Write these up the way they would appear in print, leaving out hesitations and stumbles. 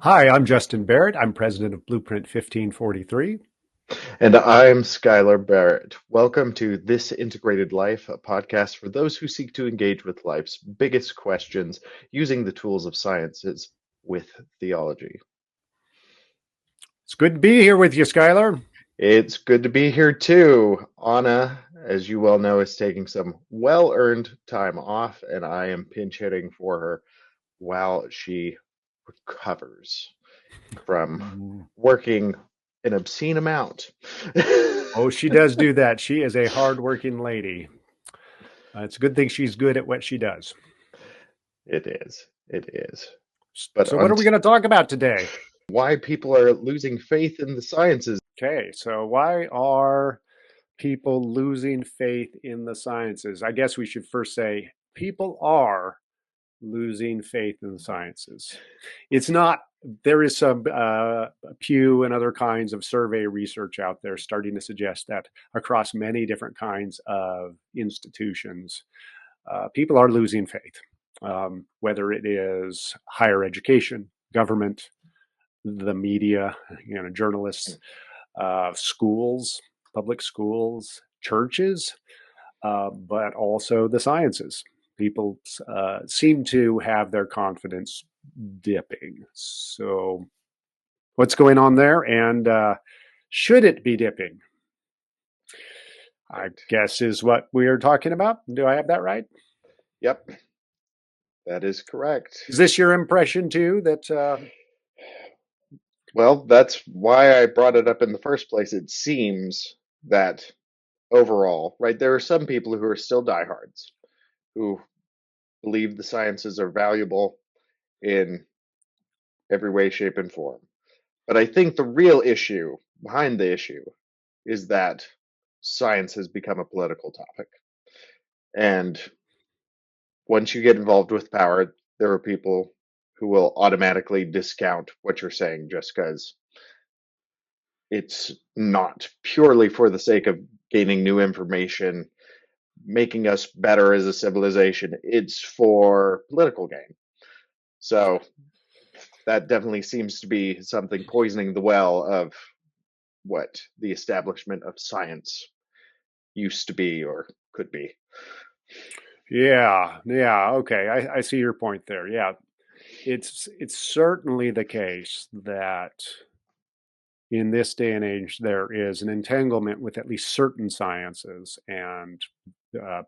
Hi, I'm Justin Barrett. I'm president of Blueprint 1543. And I'm Skylar Barrett. Welcome to This Integrated Life, a podcast for those who seek to engage with life's biggest questions using the tools of sciences with theology. It's good to be here with you, Skylar. It's good to be here too. Anna, as you well know, is taking some well-earned time off, and I am pinch hitting for her while she recovers from working an obscene amount. Oh, she does do that. She is a hardworking lady. It's a good thing she's good at what she does. It is. It is. But So, what are we going to talk about today? why people are losing faith in the sciences. Okay, so why are people losing faith in the sciences? I guess we should first say people are losing faith in the sciences. It's not, there is some Pew and other kinds of survey research out there starting to suggest that across many different kinds of institutions, people are losing faith, whether it is higher education, government, the media, journalists, schools, public schools, churches, but also the sciences. People seem to have their confidence dipping. So, what's going on there? And should it be dipping? I guess is what we are talking about. Do I have that right? Yep, that is correct. Is this your impression too? That Well, that's why I brought it up in the first place. It seems that overall, right, there are some people who are still diehards who believe the sciences are valuable in every way, shape, and form. But I think the real issue behind the issue is that science has become a political topic. And once you get involved with power, there are people who will automatically discount what you're saying just because it's not purely for the sake of gaining new information, making us better as a civilization. It's for political gain. So that definitely seems to be something poisoning the well of what the establishment of science used to be or could be. yeah, okay, I see your point there. Yeah, it's certainly the case that in this day and age, there is an entanglement with at least certain sciences and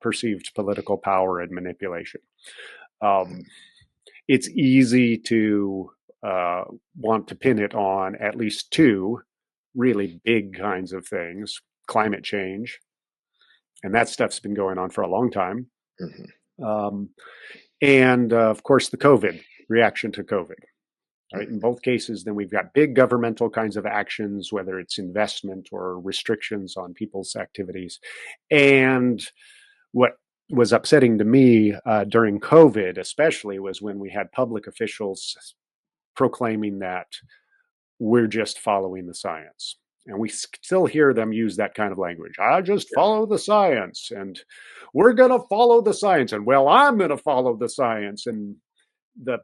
perceived political power and manipulation. Um, it's easy to want to pin it on at least two really big kinds of things: climate change, and that stuff's been going on for a long time, Mm-hmm. and of course, the COVID reaction to COVID. Right? In Mm-hmm. both cases, then we've got big governmental kinds of actions, whether it's investment or restrictions on people's activities. And what was upsetting to me during COVID, especially, was when we had public officials proclaiming that we're just following the science. And we still hear them use that kind of language. I just Yeah. follow the science, and we're going to follow the science, and well, I'm going to follow the science. And the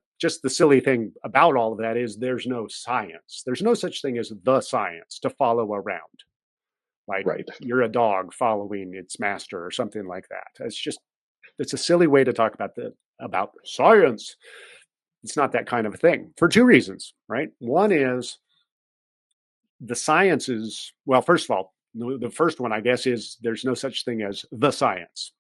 silly thing about all of that is there's no science. There's no such thing as the science to follow around. Like Right. you're a dog following its master or something like that. It's a silly way to talk about science. It's not that kind of a thing for two reasons, right? One is the sciences. Well, first of all, the first one, I guess, is there's no such thing as the science.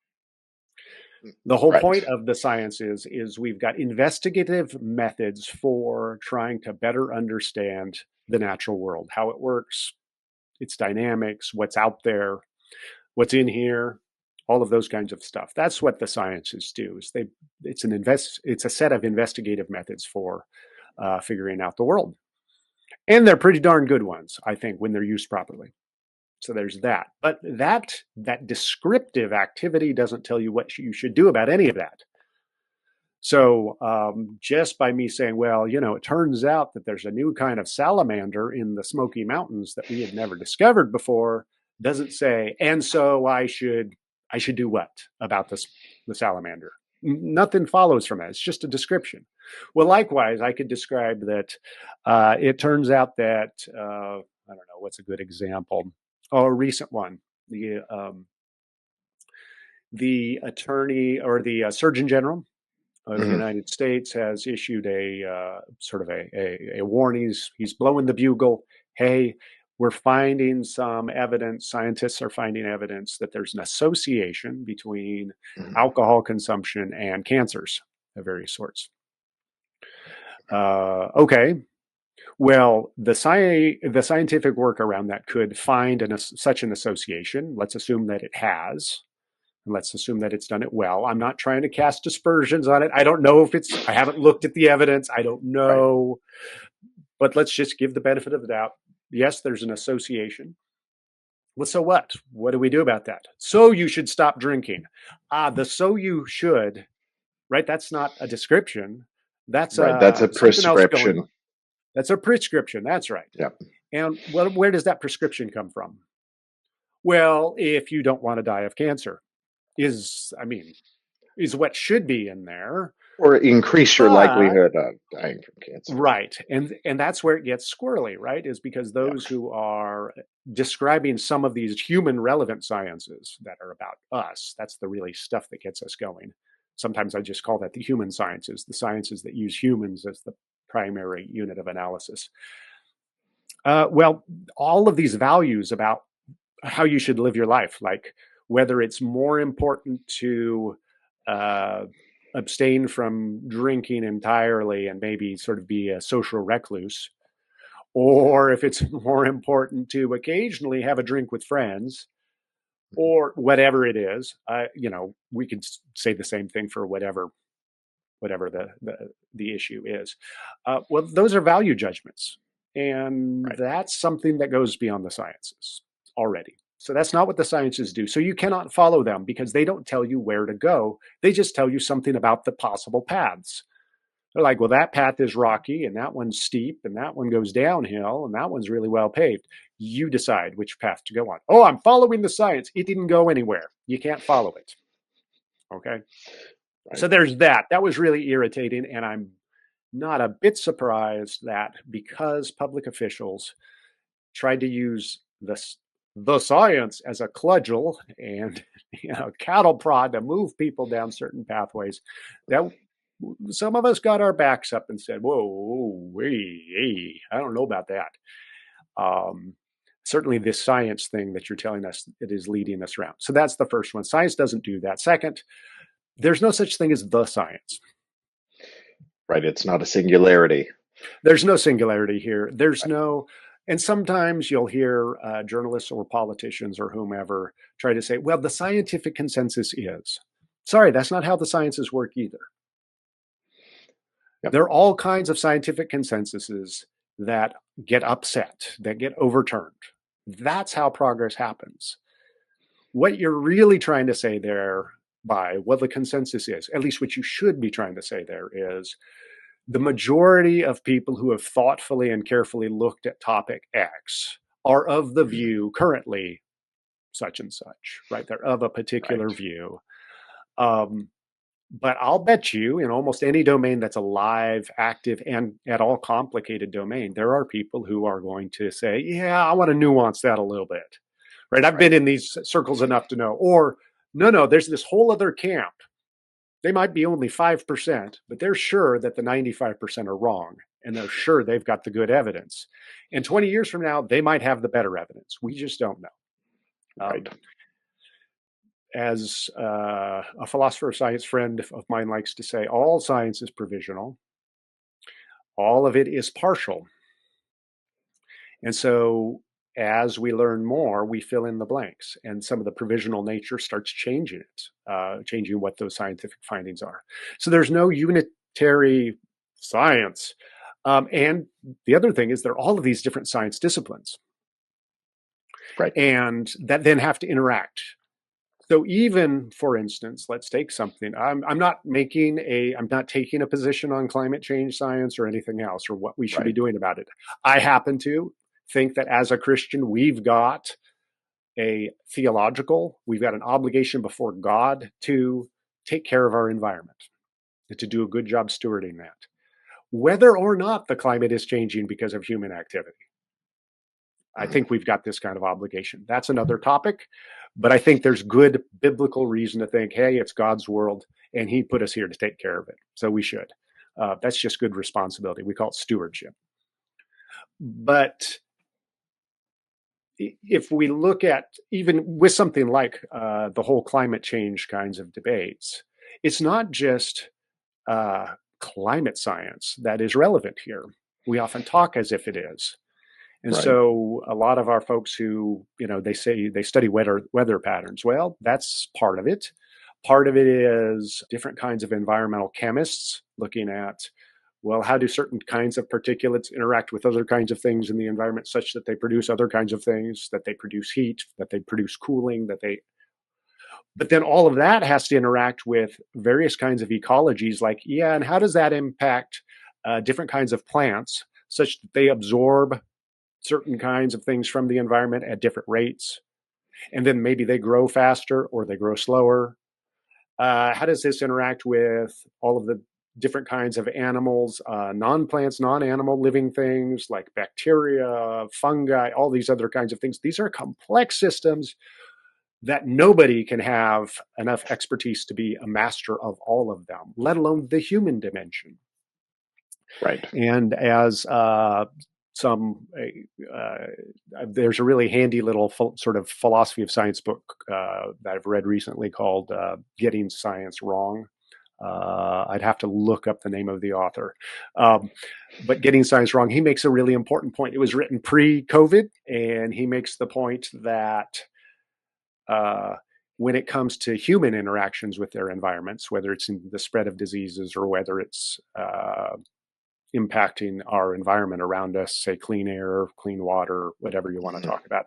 The whole Right. point of the science is we've got investigative methods for trying to better understand the natural world, how it works, its dynamics, what's out there, what's in here, all of those kinds of stuff. That's what the sciences do. It's a set of investigative methods for figuring out the world, and they're pretty darn good ones, I think, when they're used properly. So there's that. But that descriptive activity doesn't tell you what you should do about any of that. So just by me saying, well, it turns out that there's a new kind of salamander in the Smoky Mountains that we had never discovered before, doesn't say, and so I should do what about the salamander? Nothing follows from that. It's just a description. Well, likewise, I could describe that. It turns out that I don't know what's a good example. Oh, a recent one. The attorney or the Surgeon General of the Hmm. United States has issued a sort of a warning. He's blowing the bugle. Hey, we're finding some evidence. Scientists are finding evidence that there's an association between Hmm. alcohol consumption and cancers of various sorts. Okay, well, the scientific work around that could find such an association. Let's assume that it has. And let's assume that it's done it well. I'm not trying to cast aspersions on it. I don't know if I haven't looked at the evidence. I don't Right. know. But let's just give the benefit of the doubt. Yes, there's an association. Well, so what? What do we do about that? So you should stop drinking. The so you should, right? That's not a description. That's Right. That's a something else going on. prescription. That's a prescription. That's right. Yeah. And where does that prescription come from? Well, if you don't want to die of cancer, I mean, is what should be in there. Or increase your But likelihood of dying from cancer. right, and that's where it gets squirrely, right? Is because Yeah. those who are describing some of these human relevant sciences that are about us, that's the really stuff that gets us going. Sometimes I just call that the human sciences, the sciences that use humans as the primary unit of analysis. Well, all of these values about how you should live your life, like whether it's more important to uh, abstain from drinking entirely and maybe sort of be a social recluse, or if it's more important to occasionally have a drink with friends, or whatever it is. We could say the same thing for whatever the issue is. Well, those are value judgments, and Right. that's something that goes beyond the sciences already. So that's not what the sciences do. So you cannot follow them because they don't tell you where to go. They just tell you something about the possible paths. They're like, well, that path is rocky and that one's steep and that one goes downhill and that one's really well paved. You decide which path to go on. Oh, I'm following the science. It didn't go anywhere. You can't follow it. Okay. Right. So there's that. That was really irritating. And I'm not a bit surprised that because public officials tried to use the science as a cudgel and cattle prod to move people down certain pathways, that some of us got our backs up and said, "Whoa, hey, I don't know about that." Um, Certainly, this science thing that you're telling us, it is leading us around. So that's the first one. Science doesn't do that. Second, there's no such thing as the science. Right. It's not a singularity. There's no singularity here. There's Right. no, and sometimes you'll hear journalists or politicians or whomever try to say, well, the scientific consensus is. Sorry, that's not how the sciences work either. Yep. There are all kinds of scientific consensuses that get upset, that get overturned. That's how progress happens. What you're really trying to say there by what the consensus is, at least what you should be trying to say there is the majority of people who have thoughtfully and carefully looked at topic X are of the Mhm. view currently such and such, right? They're of a particular Right. view. Um, but I'll bet you in almost any domain that's a live, active, and at all complicated domain, there are people who are going to say, yeah, I want to nuance that a little bit, right? I've been Right. in these circles enough to know. Or, no, there's this whole other camp. They might be only 5%, but they're sure that the 95% are wrong. And they're sure they've got the good evidence. And 20 years from now, they might have the better evidence. We just don't know. Right. As a philosopher of science friend of mine likes to say, all science is provisional, all of it is partial. And so as we learn more, we fill in the blanks, and some of the provisional nature starts changing it, changing what those scientific findings are. So there's no unitary science. And the other thing is there are all of these different science disciplines, Right. and that then have to interact. So even, for instance, let's take something. I'm not taking a position on climate change science or anything else or what we should be Right. doing about it. I happen to think that as a Christian, we've got we've got an obligation before God to take care of our environment, to do a good job stewarding that. whether or not the climate is changing because of human activity. I think we've got this kind of obligation. That's another topic, but I think there's good biblical reason to think, hey, it's God's world, and He put us here to take care of it, so we should. That's just good responsibility. We call it stewardship. But if we look at even with something like the whole climate change kinds of debates, it's not just climate science that is relevant here. We often talk as if it is. And Right. so a lot of our folks who, they say they study weather patterns. Well, that's part of it. Part of it is different kinds of environmental chemists looking at, well, how do certain kinds of particulates interact with other kinds of things in the environment such that they produce other kinds of things, that they produce heat, that they produce cooling, but then all of that has to interact with various kinds of ecologies like, yeah, and how does that impact different kinds of plants such that they absorb certain kinds of things from the environment at different rates. And then maybe they grow faster or they grow slower. How does this interact with all of the different kinds of animals, non-plants, non-animal living things like bacteria, fungi, all these other kinds of things? These are complex systems that nobody can have enough expertise to be a master of all of them, let alone the human dimension. Right. And as there's a really handy little sort of philosophy of science book that I've read recently called Getting Science Wrong. I'd have to look up the name of the author. But Getting Science Wrong, he makes a really important point. It was written pre-COVID, and he makes the point that when it comes to human interactions with their environments, whether it's in the spread of diseases or whether it's impacting our environment around us, say clean air, clean water, whatever you want to talk about.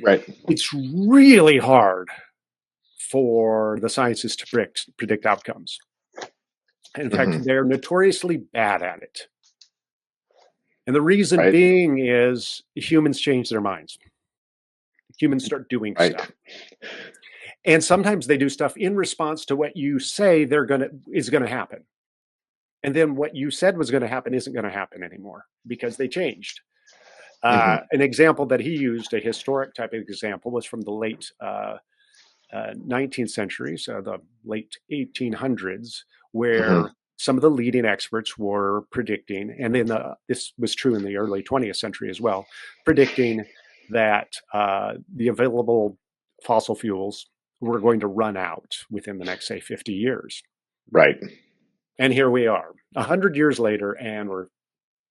Right. It's really hard for the sciences to predict outcomes. In fact, they're notoriously bad at it. And the reason being is humans change their minds. Humans start doing stuff. And sometimes they do stuff in response to what you say is going to happen. And then what you said was going to happen isn't going to happen anymore because they changed. An example that he used, a historic type of example, was from the late 19th century, so the late 1800s, where some of the leading experts were predicting, and then this was true in the early 20th century as well, predicting that the available fossil fuels were going to run out within the next, say, 50 years. Right. And here we are, 100 years later, and we're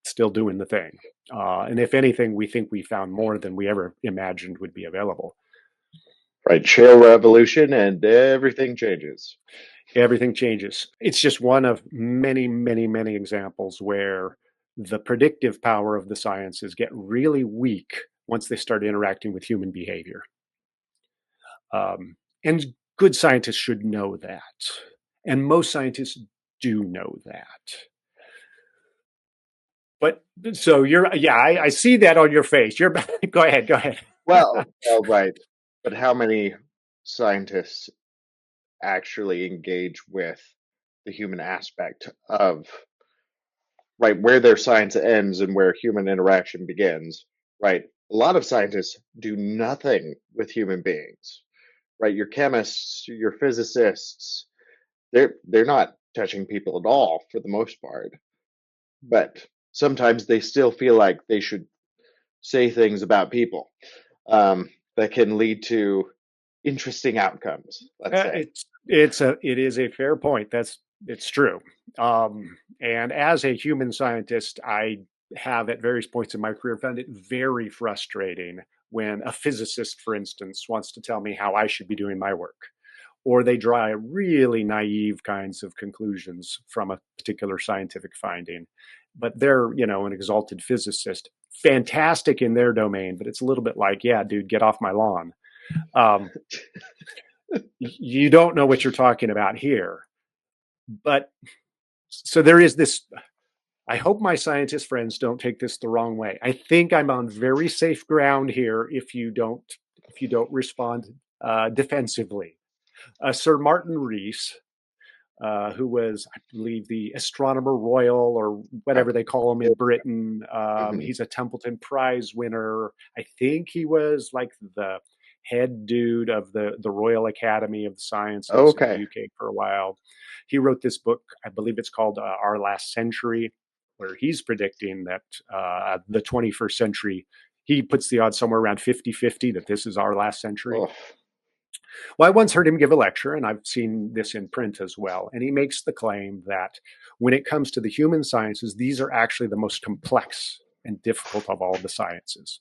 still doing the thing. And if anything, we think we found more than we ever imagined would be available. Right. Shale revolution and everything changes. Everything changes. It's just one of many, many, many examples where the predictive power of the sciences get really weak once they start interacting with human behavior. And good scientists should know that. And most scientists do know that. But so I see that on your face. Go ahead. Well, right. But how many scientists actually engage with the human aspect of, right, where their science ends and where human interaction begins, right? A lot of scientists do nothing with human beings, right? Your chemists, your physicists, they're not touching people at all for the most part. But sometimes they still feel like they should say things about people that can lead to interesting outcomes. Let's say it is a fair point. It's true. And as a human scientist, I have at various points in my career found it very frustrating when a physicist, for instance, wants to tell me how I should be doing my work, or they draw really naive kinds of conclusions from a particular scientific finding. But they're, an exalted physicist, fantastic in their domain, but it's a little bit like, yeah, dude, get off my lawn. You don't know what you're talking about here. But so there is this. I hope my scientist friends don't take this the wrong way. I think I'm on very safe ground here if you don't respond defensively. Sir Martin Rees who was, I believe, the astronomer royal or Yep. whatever they call him in Britain. Hmm. He's a Templeton Prize winner. I think he was like the head dude of the Royal Academy of the Sciences in the Okay. UK for a while. He wrote this book, I believe it's called Our Last Century, where he's predicting that the 21st century, he puts the odds somewhere around 50-50 that this is our last century. Oh, Well, I once heard him give a lecture, and I've seen this in print as well. And he makes the claim that when it comes to the human sciences, these are actually the most complex and difficult of all the sciences.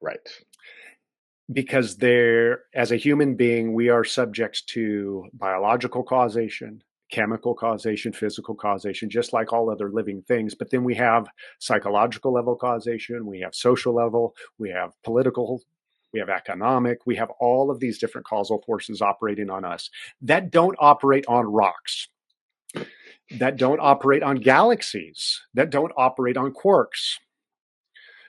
right. Because they're, as a human being, we are subject to biological causation, chemical causation, physical causation, just like all other living things. But then we have psychological level causation, we have social level, we have political, we have economic, we have all of these different causal forces operating on us that don't operate on rocks, that don't operate on galaxies, that don't operate on quarks.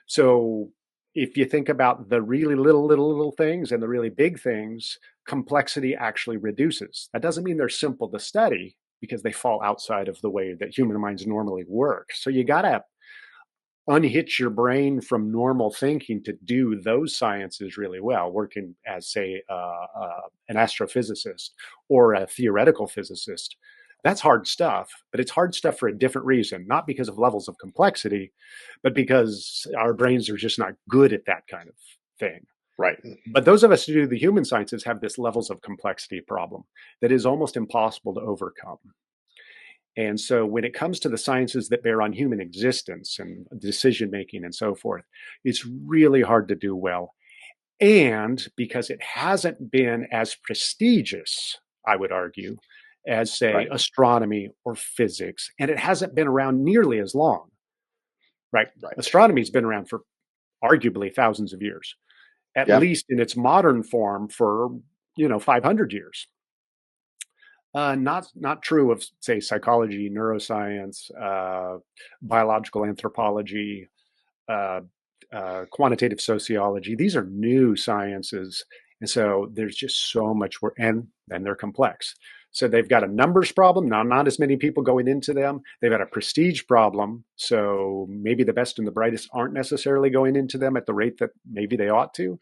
So if you think about the really little things and the really big things, complexity actually reduces. That doesn't mean they're simple to study because they fall outside of the way that human minds normally work. So you got to unhitch your brain from normal thinking to do those sciences really well, working as, say, an astrophysicist or a theoretical physicist. That's hard stuff, but it's hard stuff for a different reason, not because of levels of complexity, but because our brains are just not good at that kind of thing. Right. But those of us who do the human sciences have this levels of complexity problem that is almost impossible to overcome. And so when it comes to the sciences that bear on human existence and decision making and so forth, it's really hard to do well. And because it hasn't been as prestigious, I would argue, as, say, Right. astronomy or physics, and it hasn't been around nearly as long, right? Right. Astronomy's been around for arguably thousands of years, at Yeah. least in its modern form for, 500 years. Not true of, say, psychology, neuroscience, biological anthropology, uh, quantitative sociology. These are new sciences, and so there's just so much work, and then they're complex. So they've got a numbers problem. Now, not as many people going into them. They've got a prestige problem. So maybe the best and the brightest aren't necessarily going into them at the rate that maybe they ought to.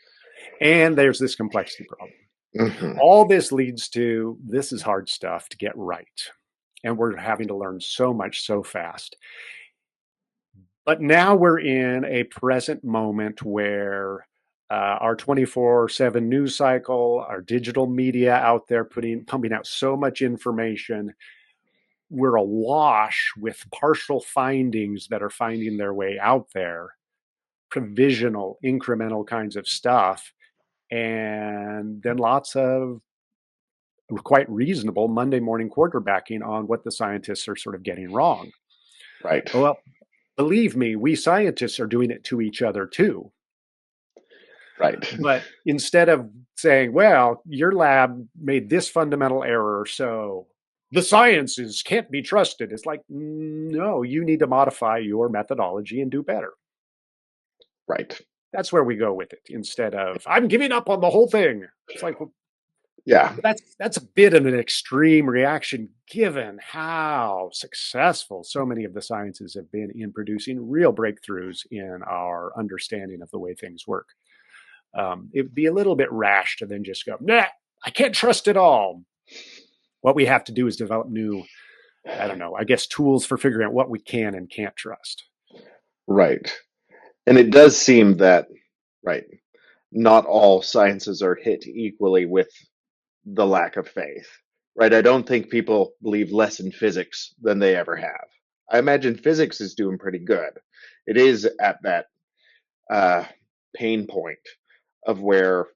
And there's this complexity problem. Hmm. All this leads to this is hard stuff to get right. And we're having to learn so much so fast. But now we're in a present moment where our 24/7 news cycle, our digital media out there pumping out so much information, we're awash with partial findings that are finding their way out there, provisional, incremental kinds of stuff, and then lots of quite reasonable Monday morning quarterbacking on what the scientists are sort of getting wrong. Right. Well, believe me, we scientists are doing it to each other too. Right. But instead of saying, well, your lab made this fundamental error, so the sciences can't be trusted, it's like, no, you need to modify your methodology and do better. Right. That's where we go with it instead of, I'm giving up on the whole thing. It's like, well, Yeah. that's a bit of an extreme reaction given how successful so many of the sciences have been in producing real breakthroughs in our understanding of the way things work. It'd be a little bit rash to then just go, nah, I can't trust it all. What we have to do is develop new, I don't know, I guess tools for figuring out what we can and can't trust. Right. And it does seem that, right, not all sciences are hit equally with the lack of faith. Right. I don't think people believe less in physics than they ever have. I imagine physics is doing pretty good. It is at that uh, pain point of where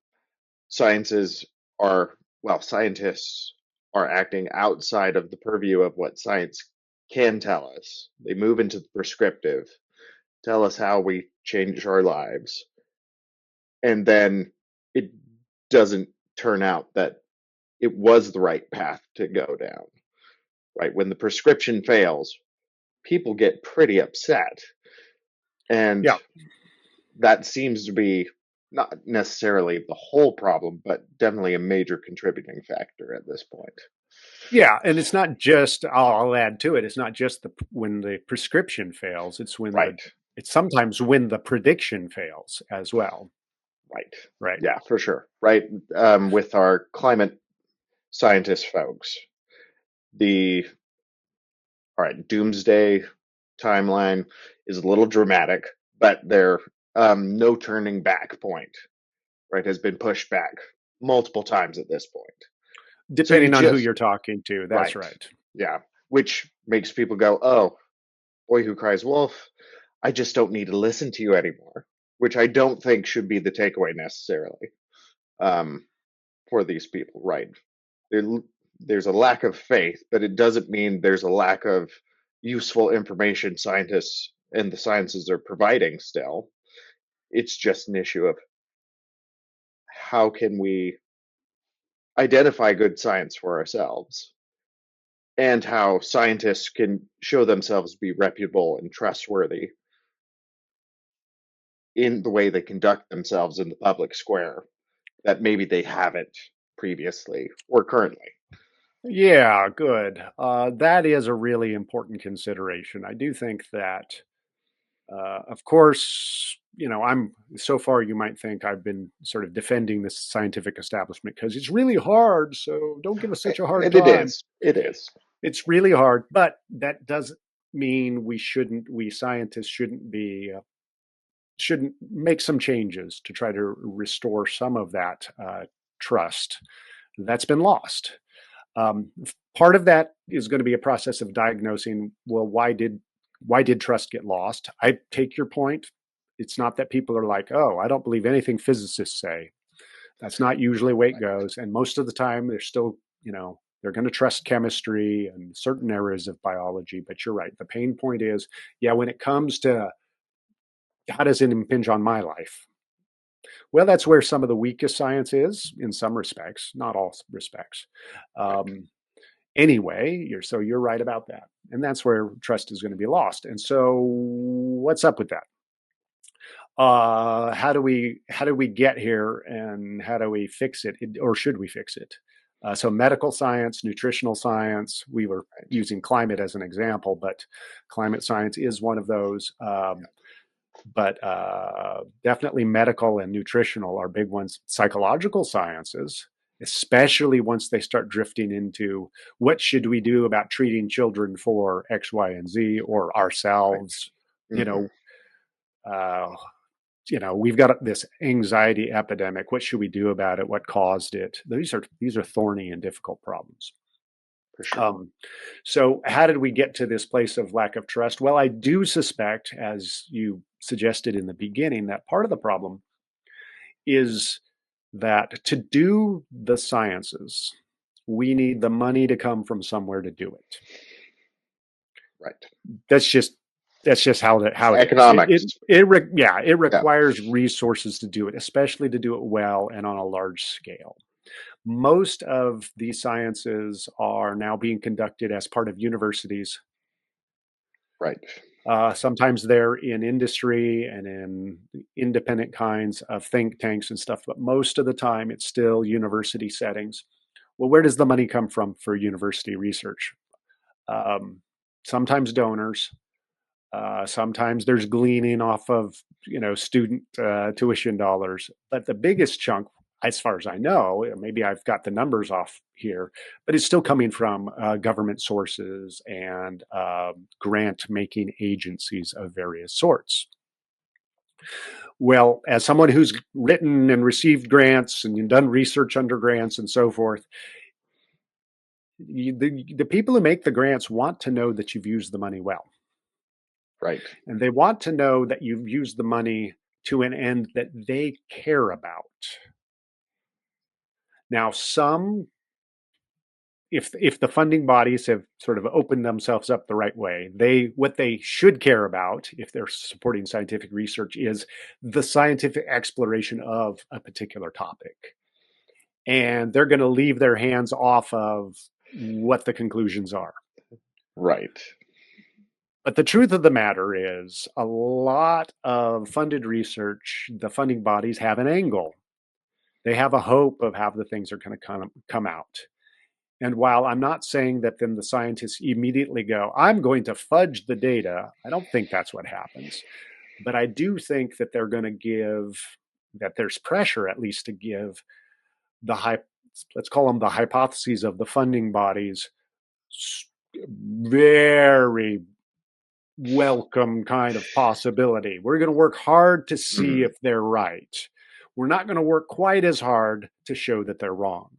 sciences are, well, scientists are acting outside of the purview of what science can tell us. They move into the prescriptive, tell us how we change our lives. And then it doesn't turn out that it was the right path to go down, right? When the prescription fails, people get pretty upset. And Yeah. that seems to be not necessarily the whole problem, but definitely a major contributing factor at this point. Yeah, and it's not just. I'll add to it. It's not just when the prescription fails. Right, It's sometimes when the prediction fails as well. right. Right. Yeah, for sure. Right. With our climate scientist folks, the all right, doomsday timeline is a little dramatic, but their no turning back point, right, has been pushed back multiple times at this point. So you Depending on who just you're talking to. That's right, right. yeah, which makes people go, "Oh, boy who cries wolf, I just don't need to listen to you anymore," which I don't think should be the takeaway necessarily um, for these people, right? There, there's a lack of faith, but it doesn't mean there's a lack of useful information scientists and the sciences are providing still. It's just an issue of how can we identify good science for ourselves and how scientists can show themselves to be reputable and trustworthy in the way they conduct themselves in the public square that maybe they haven't previously or currently. Yeah, good. That is a really important consideration. I do think that, of course, I'm so far you might think I've been sort of defending this scientific establishment because it's really hard. So don't give us such a hard And it time. is. It is. It's really hard, but that doesn't mean we scientists shouldn't make some changes to try to restore some of that trust that's been lost. Um, Part of that is going to be a process of diagnosing. Well, why did trust get lost? I take your point. It's not that people are like, oh, I don't believe anything physicists say. That's not usually the way it Right. goes. And most of the time, they're still, they're going to trust chemistry and certain areas of biology. But you're right. The pain point is, yeah, when it comes to how does it impinge on my life? Well, that's where some of the weakest science is in some respects, not all respects. Right. Um, anyway, you're right about that, and that's where trust is going to be lost. And so, what's up with that? How do we get here, and how do we fix it, or should we fix it? So, medical science, nutritional science. We were Right. using climate as an example, but climate science is one of those. But definitely medical and nutritional are big ones. Psychological sciences, especially once they start drifting into what should we do about treating children for X, Y, and Z, or Right. ourselves. You Mm-hmm. know, uh, we've got this anxiety epidemic. What should we do about it? What caused it? These are thorny and difficult problems. For sure. Um, so, how did we get to this place of lack of trust? Well, I do suspect, as you suggested in the beginning, that part of the problem is that to do the sciences, we need the money to come from somewhere to do it. Right. That's just how it is. Economics. It Yeah. requires resources to do it, especially to do it well and on a large scale. Most of these sciences are now being conducted as part of universities. Right. Sometimes they're in industry and in independent kinds of think tanks and stuff, but most of the time it's still university settings. Well, where does the money come from for university research? Um, Sometimes donors. Sometimes there's gleaning off of student tuition dollars, but the biggest chunk, as far as I know, maybe I've got the numbers off here, but it's still coming from government sources and grant making agencies of various sorts. Well, as someone who's written and received grants and done research under grants and so forth, the people who make the grants want to know that you've used the money well. Right. And they want to know that you've used the money to an end that they care about. Now, if the funding bodies have sort of opened themselves up the right way, what they should care about if they're supporting scientific research is the scientific exploration of a particular topic. And they're going to leave their hands off of what the conclusions are. Right. But the truth of the matter is, a lot of funded research, the funding bodies have an angle. They have a hope of how the things are going to come out. And while I'm not saying that then the scientists immediately go, I'm going to fudge the data, I don't think that's what happens. But I do think that they're going to give, that there's pressure at least to give the let's call them the hypotheses of the funding bodies, very welcome kind of possibility. We're going to work hard to see if they're right. We're not going to work quite as hard to show that they're wrong.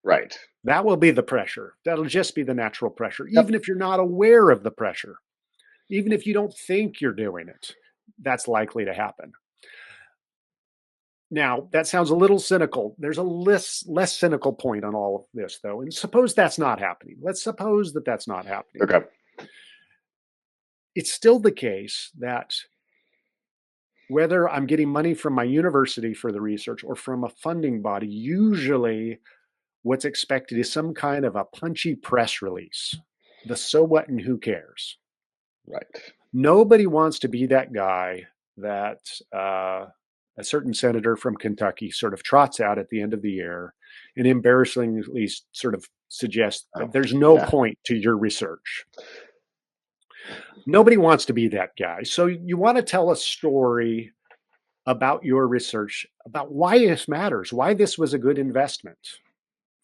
Right. That will be the pressure. That'll just be the natural pressure, Yep. even if you're not aware of the pressure, even if you don't think you're doing it, that's likely to happen. Now, that sounds a little cynical. There's a less cynical point on all of this, though. And suppose that's not happening. Let's suppose that that's not happening. Okay. It's still the case that whether I'm getting money from my university for the research or from a funding body, usually what's expected is some kind of a punchy press release. The so what and who cares? Right. Nobody wants to be that guy that a certain senator from Kentucky sort of trots out at the end of the year and embarrassingly sort of suggests that there's no point to your research. Nobody wants to be that guy. So you want to tell a story about your research, about why this matters, why this was a good investment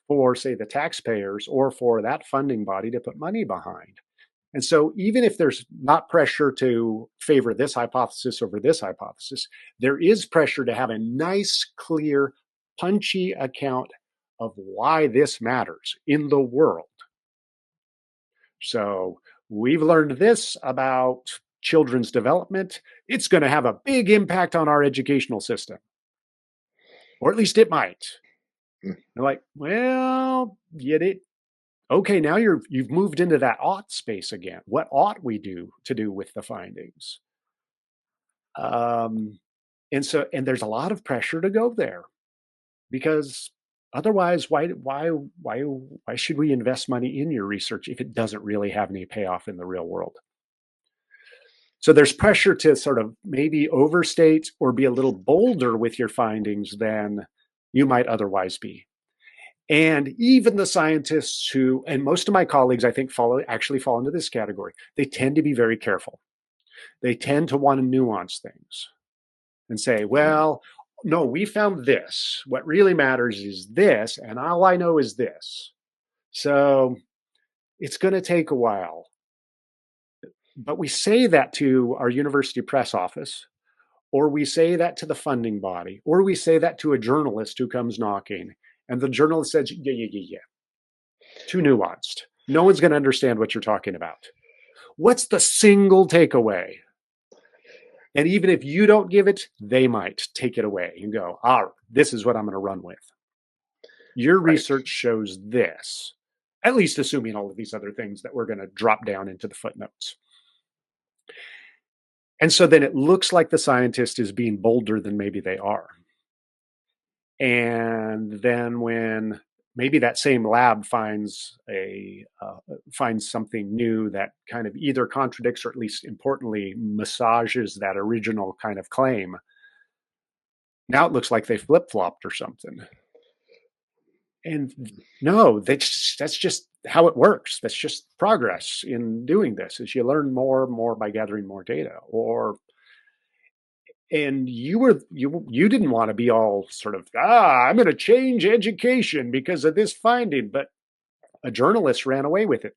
for, say, the taxpayers or for that funding body to put money behind. And so even if there's not pressure to favor this hypothesis over this hypothesis, there is pressure to have a nice, clear, punchy account of why this matters in the world. So we've learned this about children's development. It's going to have a big impact on our educational system, or at least it might. They're like, well, get it. Okay, now you've moved into that ought space again. What ought we do with the findings? And there's a lot of pressure to go there, because otherwise, why should we invest money in your research if it doesn't really have any payoff in the real world? So there's pressure to sort of maybe overstate or be a little bolder with your findings than you might otherwise be. And even the scientists who, and most of my colleagues, I think, actually fall into this category. They tend to be very careful. They tend to want to nuance things and say, well, no, we found this. What really matters is this, and all I know is this. So it's going to take a while. But we say that to our university press office, or we say that to the funding body, or we say that to a journalist who comes knocking. And the journalist says, yeah. Too nuanced. No one's going to understand what you're talking about. What's the single takeaway? And even if you don't give it, they might take it away and go, this is what I'm going to run with. Your research shows this, at least assuming all of these other things that we're going to drop down into the footnotes. And so then it looks like the scientist is being bolder than maybe they are. And then when maybe that same lab finds something new that kind of either contradicts or at least importantly massages that original kind of claim, now it looks like they flip-flopped or something. And no, that's just how it works. That's just progress in doing this, is you learn more and more by gathering more data. And you didn't want to be all sort of, I'm going to change education because of this finding, but a journalist ran away with it,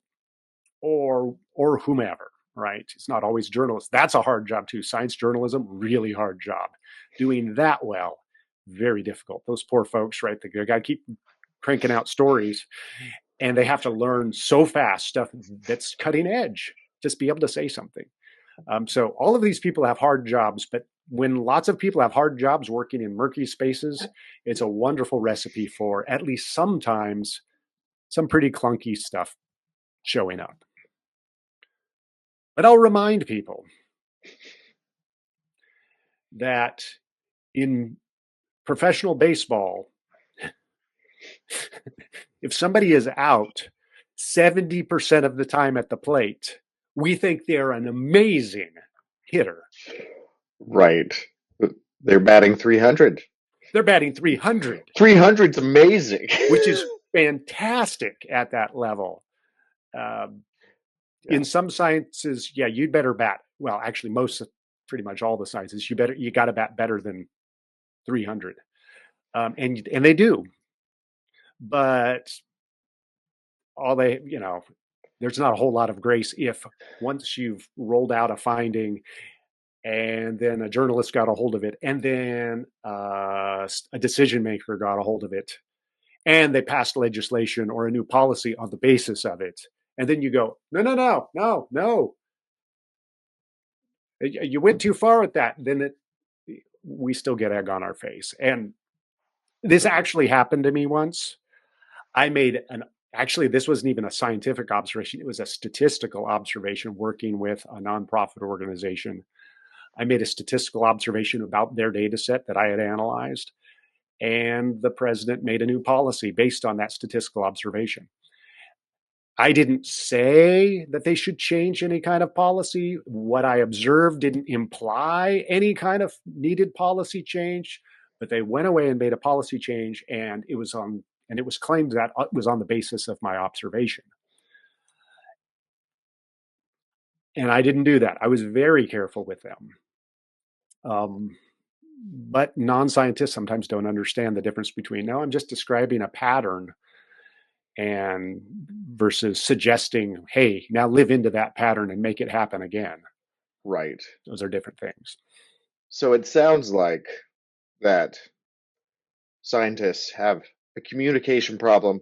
or whomever, right? It's not always journalists. That's a hard job too. Science journalism, really hard job. Doing that well, very difficult. Those poor folks, right? They got to keep cranking out stories, and they have to learn so fast stuff that's cutting edge, just be able to say something. So all of these people have hard jobs, but when lots of people have hard jobs working in murky spaces, it's a wonderful recipe for at least sometimes some pretty clunky stuff showing up. But I'll remind people that in professional baseball, if somebody is out 70% of the time at the plate, we think they're an amazing hitter. Right. They're batting 300. They're batting 300. 300's amazing. Which is fantastic at that level. Um, in Yeah. some sciences, yeah, you'd better bat. Well, actually, pretty much all the sciences, you got to bat better than 300, and they do. But all they, there's not a whole lot of grace if once you've rolled out a finding and then a journalist got a hold of it, and then a decision maker got a hold of it, and they passed legislation or a new policy on the basis of it. And then you go, no, no, no, no, no. You went too far with that. We still get egg on our face. And this actually happened to me once. I made an Actually, this wasn't even a scientific observation. It was a statistical observation working with a nonprofit organization. I made a statistical observation about their data set that I had analyzed, and the president made a new policy based on that statistical observation. I didn't say that they should change any kind of policy. What I observed didn't imply any kind of needed policy change, but they went away and made a policy change, and it was claimed that it was on the basis of my observation. And I didn't do that. I was very careful with them. But non-scientists sometimes don't understand the difference between, no, I'm just describing a pattern, and versus suggesting, hey, now live into that pattern and make it happen again. Right. Those are different things. So it sounds like that scientists have a communication problem.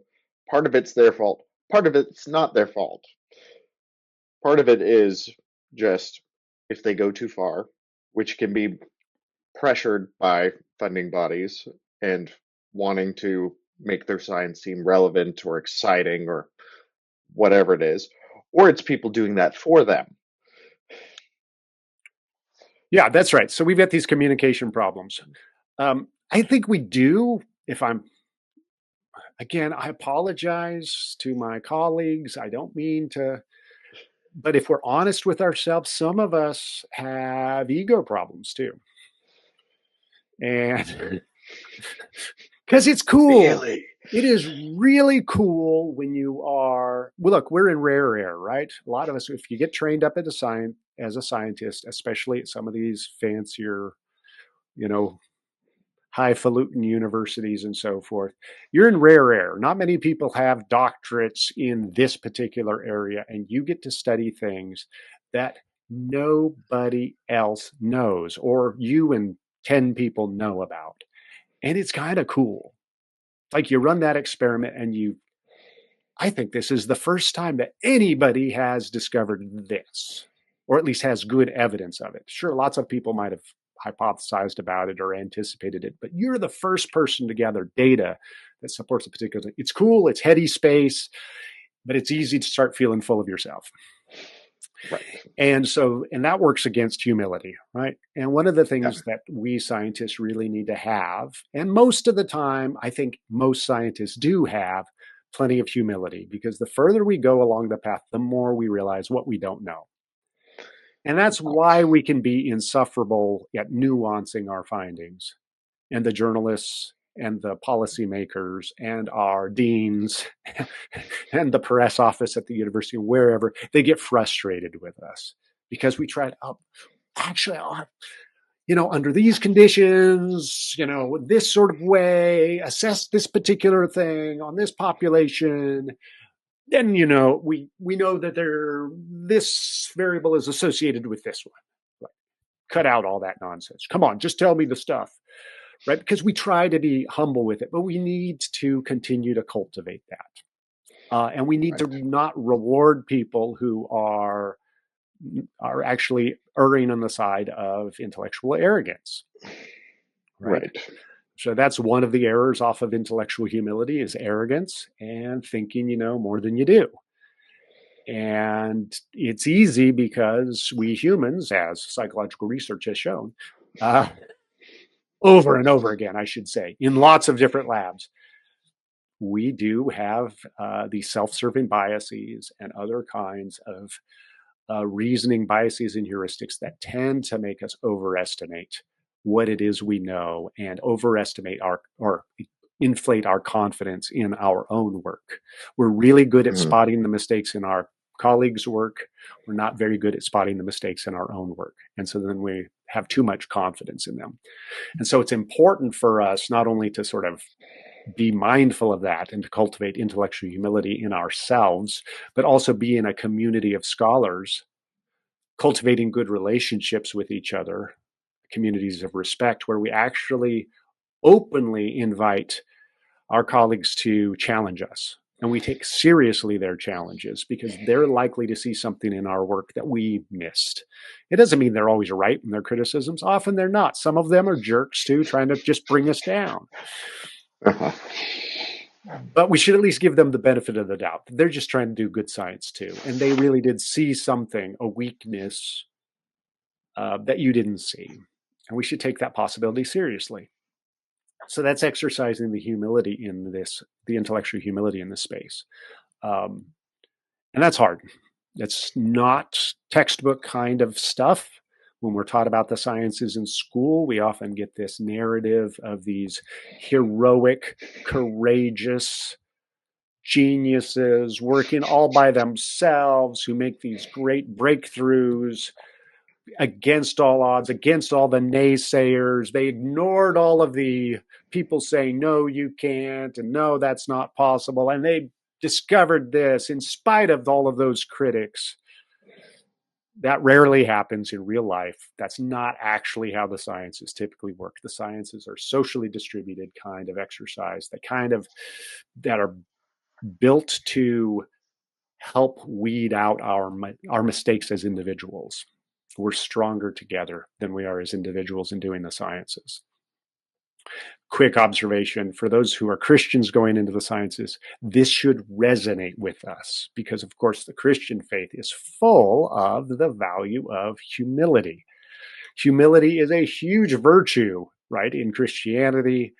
Part of it's their fault. Part of it's not their fault. Part of it is just if they go too far, which can be pressured by funding bodies and wanting to make their science seem relevant or exciting or whatever it is, or it's people doing that for them. Yeah, that's right. So we've got these communication problems. I think we do. Again, I apologize to my colleagues. I don't mean to, but if we're honest with ourselves, some of us have ego problems too. And because it's cool. Really? It is really cool when you are, well, look, we're in rare air, right? A lot of us, if you get trained up as a scientist, especially at some of these fancier, you know, highfalutin universities and so forth, you're in rare air. Not many people have doctorates in this particular area, and you get to study things that nobody else knows, or you and 10 people know about. And it's kind of cool. Like you run that experiment and I think this is the first time that anybody has discovered this, or at least has good evidence of it. Sure, lots of people might have hypothesized about it or anticipated it, but you're the first person to gather data that supports a particular thing. It's cool, it's heady space, but it's easy to start feeling full of yourself. Right. And that works against humility, right? And one of the Yeah. things that we scientists really need to have, and most of the time, I think most scientists do have plenty of humility, because the further we go along the path, the more we realize what we don't know. And that's why we can be insufferable at nuancing our findings. And the journalists and the policymakers and our deans and the press office at the university, wherever, they get frustrated with us because we try to, actually, under these conditions, this sort of way, assess this particular thing on this population. Then, we know that this variable is associated with this one. Like, cut out all that nonsense. Come on, just tell me the stuff. Right? Because we try to be humble with it, but we need to continue to cultivate that. And we need to not reward people who are actually erring on the side of intellectual arrogance. Right? So that's one of the errors off of intellectual humility, is arrogance and thinking you know more than you do. And it's easy because we humans, as psychological research has shown, over and over again, I should say, in lots of different labs, we do have these self-serving biases and other kinds of reasoning biases and heuristics that tend to make us overestimate what it is we know, and overestimate inflate our confidence in our own work. We're really good at Mhm. spotting the mistakes in our colleagues' work. We're not very good at spotting the mistakes in our own work. And so then we have too much confidence in them. And so it's important for us not only to sort of be mindful of that and to cultivate intellectual humility in ourselves, but also be in a community of scholars, cultivating good relationships with each other, communities of respect, where we actually openly invite our colleagues to challenge us. And we take seriously their challenges because they're likely to see something in our work that we missed. It doesn't mean they're always right in their criticisms. Often they're not. Some of them are jerks too, trying to just bring us down. Uh-huh. But we should at least give them the benefit of the doubt. They're just trying to do good science too. And they really did see something, a weakness that you didn't see. And we should take that possibility seriously. So that's exercising the humility in this, the intellectual humility in this space. Um, and that's hard. It's not textbook kind of stuff. When we're taught about the sciences in school, we often get this narrative of these heroic, courageous geniuses working all by themselves who make these great breakthroughs against all odds, against all the naysayers. They ignored all of the people saying, no, you can't, and no, that's not possible. And they discovered this in spite of all of those critics. That rarely happens in real life. That's not actually how the sciences typically work. The sciences are socially distributed kind of exercise that are built to help weed out our mistakes as individuals. We're stronger together than we are as individuals in doing the sciences. Quick observation for those who are Christians going into the sciences, this should resonate with us because, of course, the Christian faith is full of the value of humility. Humility is a huge virtue, right, in Christianity.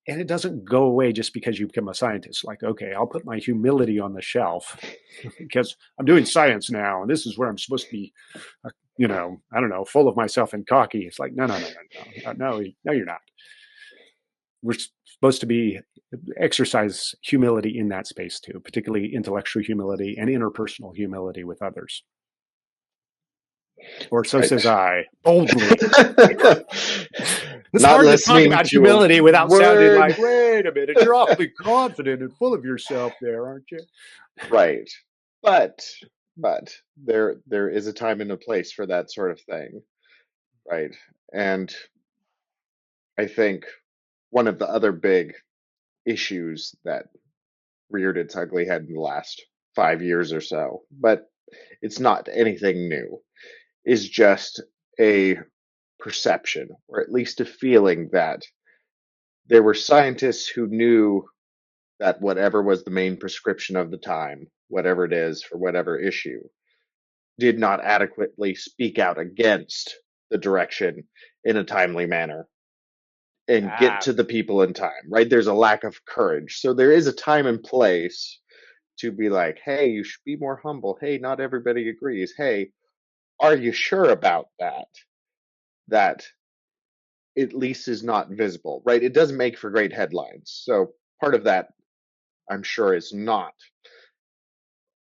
And it doesn't go away just because you become a scientist. Like, okay, I'll put my humility on the shelf because I'm doing science now, and this is where I'm supposed to be, I don't know, full of myself and cocky. It's like, no, you're not. We're supposed to be exercise humility in that space too, particularly intellectual humility and interpersonal humility with others. Or so Right. says I, boldly. It's Not hard to talk listening about to a humility without sounding word. like, wait a minute, you're awfully confident and full of yourself there, aren't you? Right. But there is a time and a place for that sort of thing, right? And I think one of the other big issues that reared its ugly head in the last 5 years or so, but it's not anything new, is just a perception, or at least a feeling that there were scientists who knew that whatever was the main prescription of the time, whatever it is for whatever issue, did not adequately speak out against the direction in a timely manner and get Ah, to the people in time, right? There's a lack of courage. So there is a time and place to be like, hey, you should be more humble. Hey, not everybody agrees. Hey, are you sure about that? That at least is not visible, right? It doesn't make for great headlines. So part of that, I'm sure, is not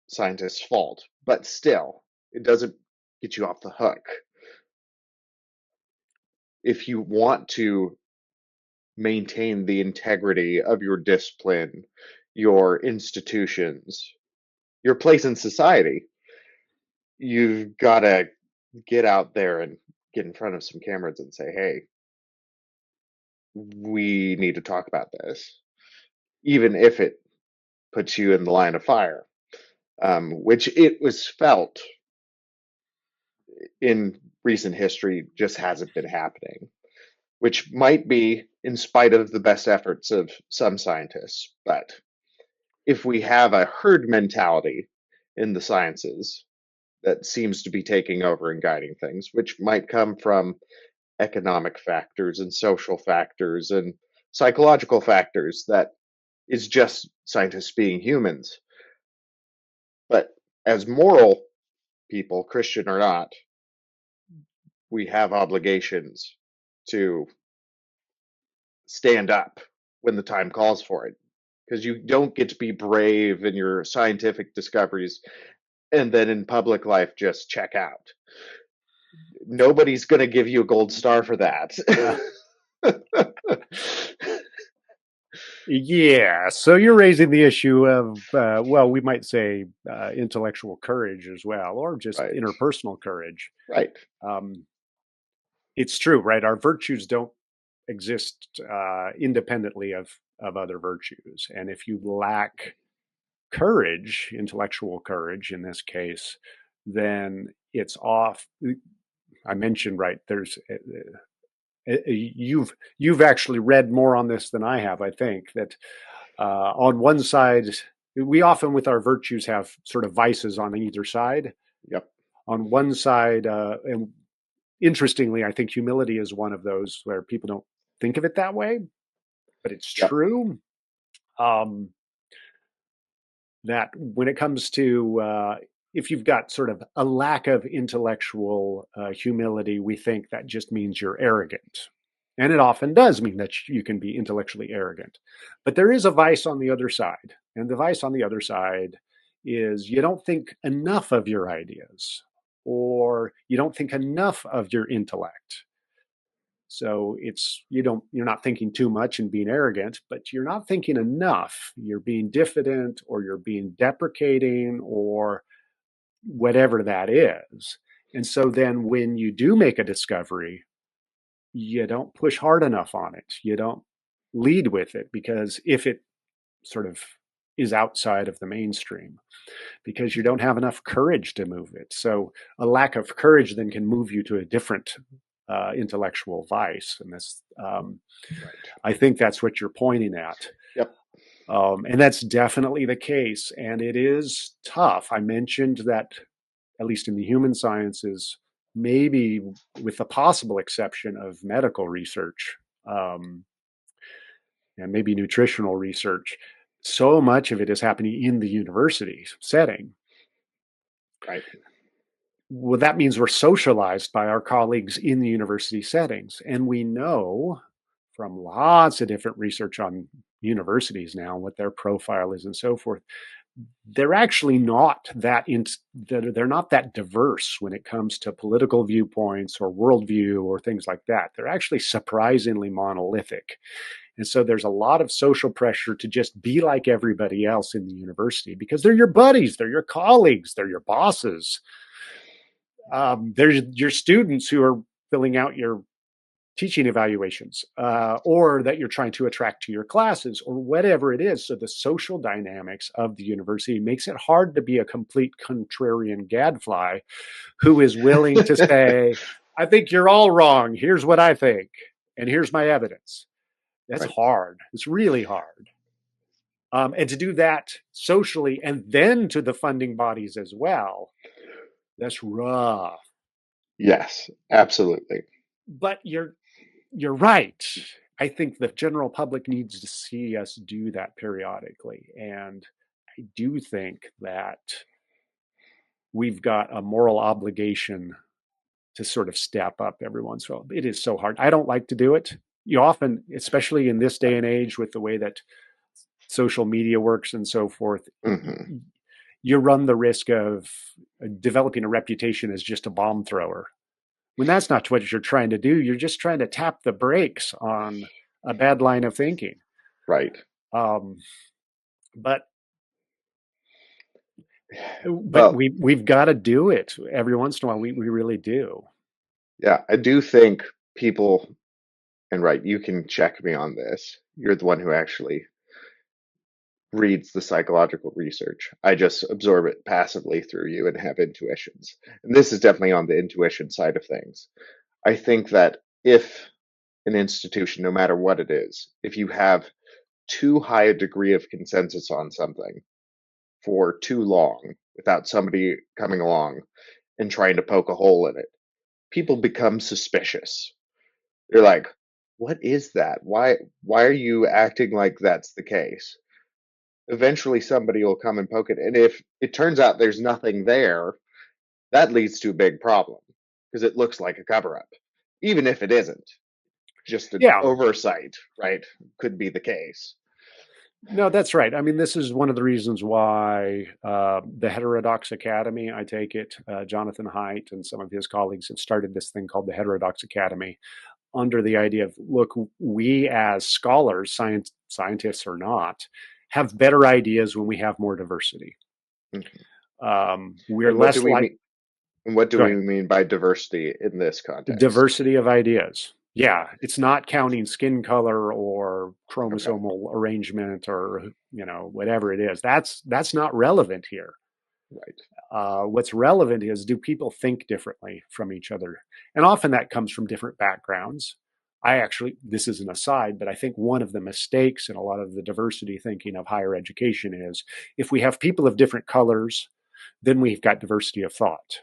scientists' fault, but still, it doesn't get you off the hook. If you want to maintain the integrity of your discipline, your institutions, your place in society, you've got to get out there and get in front of some cameras and say, hey, we need to talk about this, even if it puts you in the line of fire, which it was felt in recent history just hasn't been happening, which might be in spite of the best efforts of some scientists. But if we have a herd mentality in the sciences that seems to be taking over and guiding things, which might come from economic factors and social factors and psychological factors, that is just scientists being humans. But as moral people, Christian or not, we have obligations to stand up when the time calls for it. Because you don't get to be brave in your scientific discoveries and then in public life just check out. Nobody's going to give you a gold star for that. Uh, yeah. So you're raising the issue of, well, we might say intellectual courage as well, or just Right, interpersonal courage. right. Um, it's true, right? Our virtues don't exist independently of other virtues, and if you lack courage, intellectual courage in this case, then it's off. I mentioned, right, there's you've actually read more on this than I have. I think that on one side, we often with our virtues have sort of vices on either side. Yep. On one side, and interestingly, I think humility is one of those where people don't think of it that way, but it's Yep. true. Um, that when it comes to if you've got sort of a lack of intellectual humility, we think that just means you're arrogant. And it often does mean that you can be intellectually arrogant. But there is a vice on the other side. And the vice on the other side is you don't think enough of your ideas, or you don't think enough of your intellect. So you're not thinking too much and being arrogant, but you're not thinking enough. You're being diffident, or you're being deprecating, or whatever that is. And so then when you do make a discovery, you don't push hard enough on it. You don't lead with it, because if it sort of is outside of the mainstream, because you don't have enough courage to move it. So a lack of courage then can move you to a different intellectual vice. And this, Right. I think that's what you're pointing at. Yep. And that's definitely the case. And it is tough. I mentioned that, at least in the human sciences, maybe with the possible exception of medical research, and maybe nutritional research, so much of it is happening in the university setting. Right. Well, that means we're socialized by our colleagues in the university settings. And we know from lots of different research on universities now, what their profile is and so forth, they're actually not they're not that diverse when it comes to political viewpoints or worldview or things like that. They're actually surprisingly monolithic. And so there's a lot of social pressure to just be like everybody else in the university, because they're your buddies, they're your colleagues, they're your bosses. There's your students who are filling out your teaching evaluations, or that you're trying to attract to your classes, or whatever it is. So the social dynamics of the university makes it hard to be a complete contrarian gadfly who is willing to say, I think you're all wrong. Here's what I think. And here's my evidence. That's Right. hard. It's really hard. And to do that socially and then to the funding bodies as well, that's rough. Yes, absolutely. But you're right. I think the general public needs to see us do that periodically. And I do think that we've got a moral obligation to sort of step up every once in a while. It is so hard. I don't like to do it. You often, especially in this day and age with the way that social media works and so forth, Mm-hmm. you run the risk of developing a reputation as just a bomb thrower, when that's not what you're trying to do. You're just trying to tap the brakes on a bad line of thinking. Right. Um, but Well, we've got to do it every once in a while. We really do. yeah, I do think people, and right, you can check me on this. You're the one who actually reads the psychological research. I just absorb it passively through you and have intuitions. And this is definitely on the intuition side of things. I think that if an institution, no matter what it is, if you have too high a degree of consensus on something for too long without somebody coming along and trying to poke a hole in it, people become suspicious. They're like, what is that? Why are you acting like that's the case? Eventually somebody will come and poke it. And if it turns out there's nothing there, that leads to a big problem because it looks like a cover up, even if it isn't. just an Yeah, oversight, right? Could be the case. no, that's right. I mean, this is one of the reasons why the Heterodox Academy, I take it, Jonathan Haidt and some of his colleagues have started this thing called the Heterodox Academy under the idea of, look, we as scholars, scientists or not, have better ideas when we have more diversity. Mhm. We're And what do less we like, mean? And what do go we ahead, mean by diversity in this context? diversity of ideas. Yeah, it's not counting skin color or Okay, chromosomal arrangement or whatever it is. That's not relevant here. right. What's relevant is, do people think differently from each other? And often that comes from different backgrounds. I actually, this is an aside, but I think one of the mistakes in a lot of the diversity thinking of higher education is, if we have people of different colors, then we've got diversity of thought.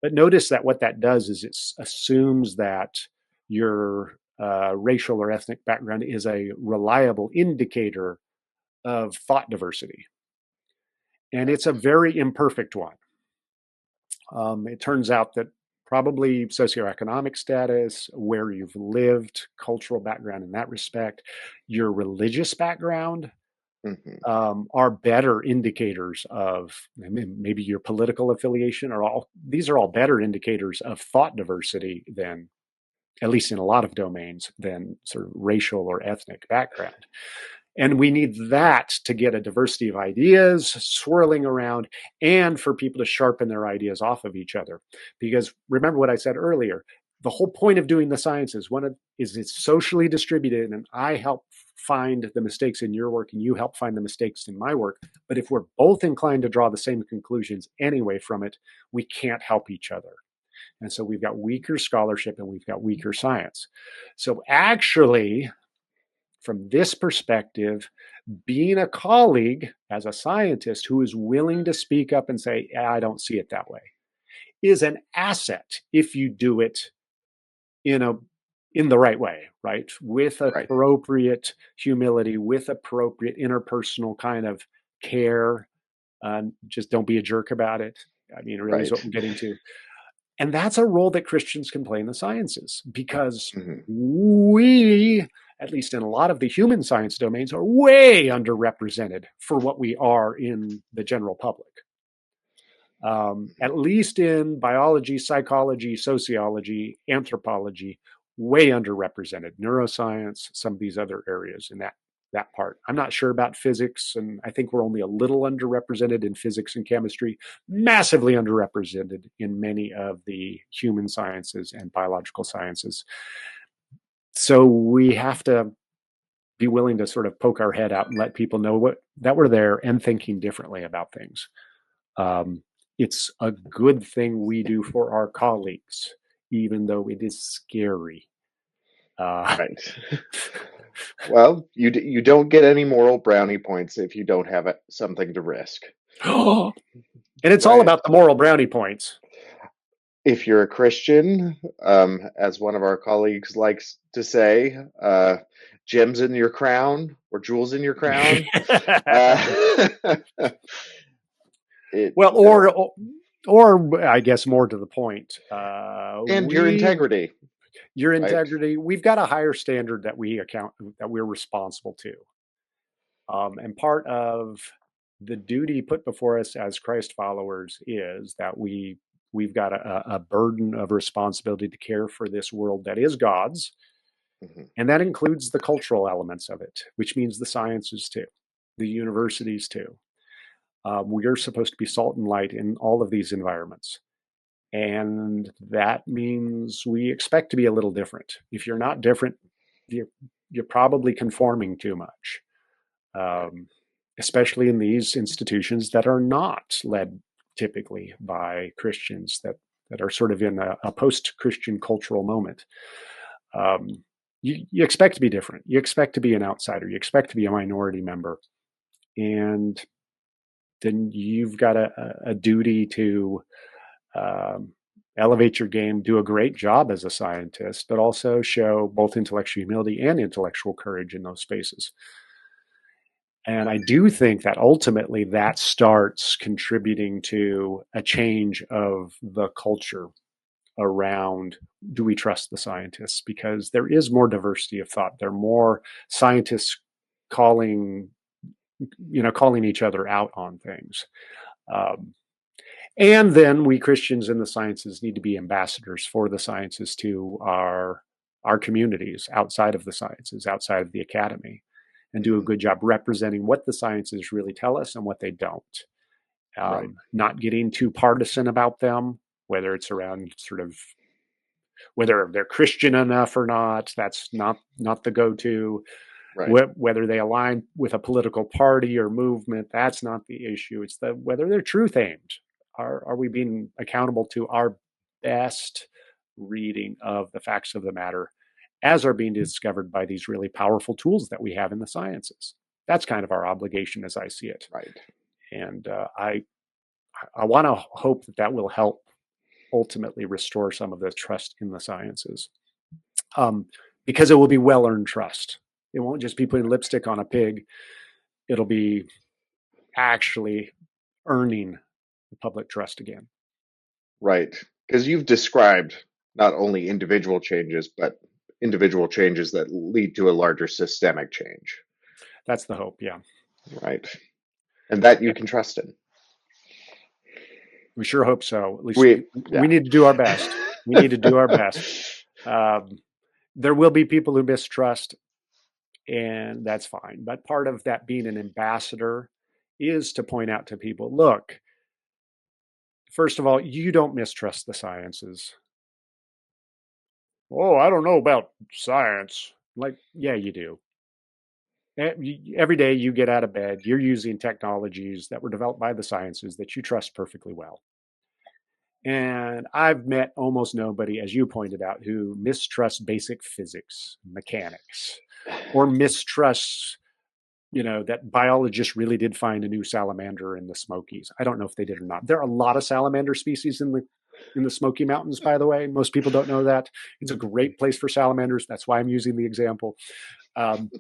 But notice that what that does is it assumes that your racial or ethnic background is a reliable indicator of thought diversity. And Right. it's a very imperfect one. It turns out that probably socioeconomic status, where you've lived, cultural background in that respect, your religious background Hmm. are better indicators of, maybe your political affiliation, or all these are all better indicators of thought diversity than, at least in a lot of domains, than sort of racial or ethnic background. And we need that to get a diversity of ideas swirling around and for people to sharpen their ideas off of each other. Because remember what I said earlier, the whole point of doing the sciences is it's socially distributed, and I help find the mistakes in your work and you help find the mistakes in my work. But if we're both inclined to draw the same conclusions anyway from it, we can't help each other. And so we've got weaker scholarship and we've got weaker science. So actually, from this perspective, being a colleague as a scientist who is willing to speak up and say, yeah, I don't see it that way, is an asset if you do it in a in the right way, right? With Right. appropriate humility, with appropriate interpersonal kind of care. Just don't be a jerk about it. I mean, really is Right. what we're getting to. And that's a role that Christians can play in the sciences, because Hmm. we, at least in a lot of the human science domains, are way underrepresented for what we are in the general public. At least in biology, psychology, sociology, anthropology, way underrepresented. Neuroscience, some of these other areas in that part. I'm not sure about physics, and I think we're only a little underrepresented in physics and chemistry, massively underrepresented in many of the human sciences and biological sciences. So we have to be willing to sort of poke our head out and let people know that we're there and thinking differently about things. Um, it's a good thing we do for our colleagues, even though it is scary. Uh, Right. Well, you don't get any moral brownie points if you don't have something to risk, and it's all right? about the moral brownie points. If you're a Christian, as one of our colleagues likes to say, gems in your crown or jewels in your crown. Uh, it, Well, you know, or I guess more to the point, and your integrity, your right? integrity. We've got a higher standard that we're responsible to. And part of the duty put before us as Christ followers is that we've got a burden of responsibility to care for this world that is God's, Hmm. and that includes the cultural elements of it, which means the sciences too, the universities too. We are supposed to be salt and light in all of these environments, and that means we expect to be a little different. If you're not different, you're, you're probably conforming too much. Right. um, Especially in these institutions that are not led typically by Christians, that are sort of in a post-Christian cultural moment. Um, you expect to be different. You expect to be an outsider. You expect to be a minority member, and then you've got a duty to um, elevate your game, do a great job as a scientist, but also show both intellectual humility and intellectual courage in those spaces. And I do think that ultimately that starts contributing to a change of the culture. around, do we trust the scientists? Because there is more diversity of thought. There are more scientists calling, calling each other out on things. Um, and then we Christians in the sciences need to be ambassadors for the sciences to our communities outside of the sciences, outside of the academy, and do a Mhm. good job representing what the sciences really tell us and what they don't. Right. Not getting too partisan about them, whether it's around sort of whether they're Christian enough or not. That's not the go-to. Right. Whether they align with a political party or movement, that's not the issue. It's whether they're truth aimed. Are we being accountable to our best reading of the facts of the matter as are being discovered by these really powerful tools that we have in the sciences? That's kind of our obligation as I see it. Right. And I want to hope that will help ultimately restore some of the trust in the sciences, because it will be well earned trust. It won't just be putting lipstick on a pig. It'll be actually earning the public trust again. Right. Because you've described not only individual changes, but individual changes that lead to a larger systemic change. That's the hope. Yeah. Right. And that Yeah. you can trust in. We sure hope so. At least we Yeah. need to do our best. We need to do our best. Um, there will be people who mistrust, and that's fine. But part of that being an ambassador is to point out to people, look, first of all, you don't mistrust the sciences. Oh, I don't know about science. Like, yeah, you do. Every day you get out of bed, you're using technologies that were developed by the sciences that you trust perfectly well. And I've met almost nobody, as you pointed out, who mistrusts basic physics, mechanics, or mistrusts, that biologists really did find a new salamander in the Smokies. I don't know if they did or not. There are a lot of salamander species in the Smoky Mountains, by the way. Most people don't know that. It's a great place for salamanders. That's why I'm using the example. Um,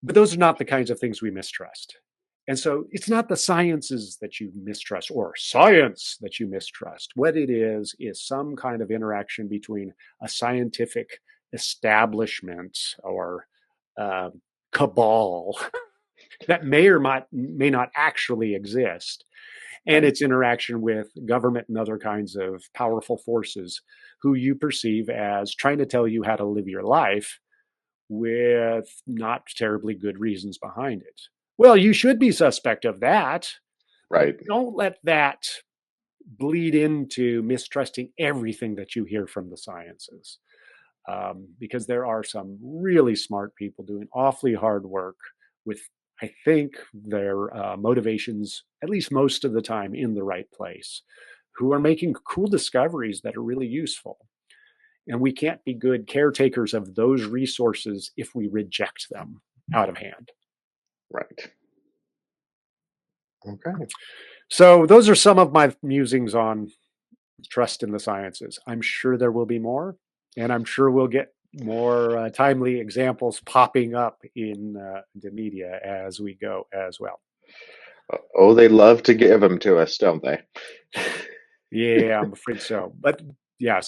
but those are not the kinds of things we mistrust. And so it's not the sciences that you mistrust or science that you mistrust. What it is some kind of interaction between a scientific establishment or uh, cabal that may or may not actually exist, and Right. its interaction with government and other kinds of powerful forces who you perceive as trying to tell you how to live your life with not terribly good reasons behind it. Well, you should be suspect of that, but Right. don't let that bleed into mistrusting everything that you hear from the sciences. Because there are some really smart people doing awfully hard work with, I think, their motivations, at least most of the time, in the right place, who are making cool discoveries that are really useful. And we can't be good caretakers of those resources if we reject them out of hand. Right. Okay. So, those are some of my musings on trust in the sciences. I'm sure there will be more, and I'm sure we'll get more timely examples popping up in the media as we go as well. Oh, they love to give them to us, don't they? Yeah, I'm afraid so. But yeah,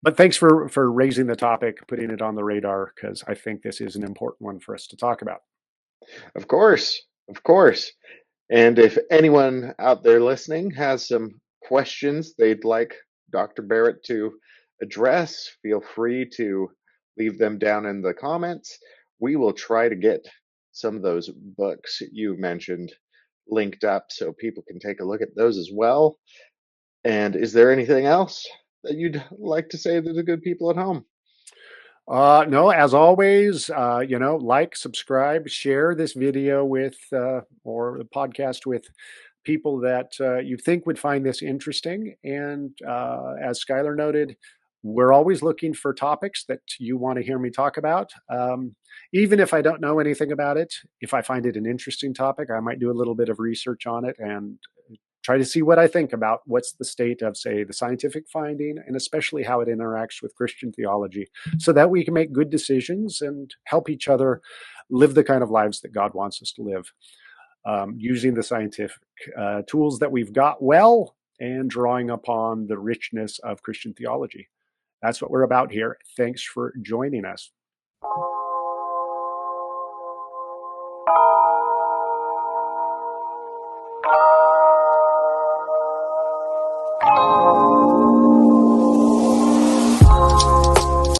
but thanks for raising the topic, putting it on the radar, because I think this is an important one for us to talk about. Of course. Of course. And if anyone out there listening has some questions they'd like Dr. Barrett to address, feel free to leave them down in the comments. We will try to get some of those books you mentioned linked up so people can take a look at those as well. And is there anything else that you'd like to say to the good people at home? No, as always, like, subscribe, share this video with or the podcast with people that you think would find this interesting. And as Skylar noted, we're always looking for topics that you want to hear me talk about. Even if I don't know anything about it, if I find it an interesting topic, I might do a little bit of research on it and try to see what I think about what's the state of, say, the scientific finding, and especially how it interacts with Christian theology, so that we can make good decisions and help each other live the kind of lives that God wants us to live, using the scientific tools that we've got well, and drawing upon the richness of Christian theology. That's what we're about here. Thanks for joining us.